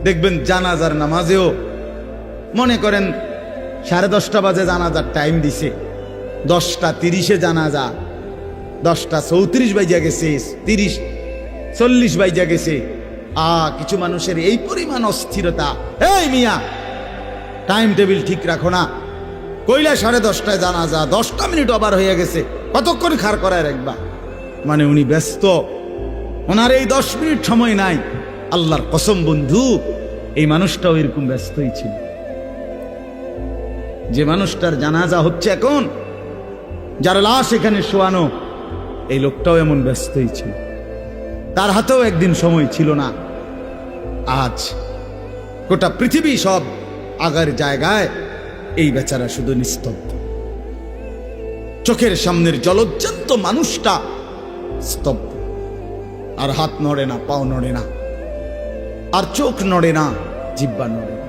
দেখবেন জানাজার নামাজেও মনে করেন 10:30 বাজে জানাজার টাইম দিছে, 10:30 জানাজা, 10:34 বাজে গেছে, 30-40 বাজে গেছে। কিছু মানুষের এই পরিমাণ অস্থিরতা, এই মিয়া টাইম টেবিল ঠিক রাখো না, কইলা 10:30টায় জানাজা, 10টা মিনিট ওভার হয়ে গেছে, কতক্ষণ খাড় করায় রাখবা? মানে উনি ব্যস্ত, ওনার এই 10 মিনিট সময় নাই। আল্লাহর কসম বন্ধু, এই মানুষটাও এরকম ব্যস্তই ছিল। যে মানুষটার জানাজা হচ্ছে এখন, যার লাশ এখানে শোয়ানো, এই লোকটাও এমন ব্যস্তই ছিল। তার হাতেও একদিন সময় ছিল না। আজ গোটা পৃথিবী সব আগার জায়গায়, এই বেচারা শুধু নিস্তব্ধ। চোখের সামনের জলজ্জান্ত মানুষটা স্তব্ধ, আর হাত নড়ে না, পাও নড়ে না, আর চোখ নড়ে না, জিহ্বা নড়ে না।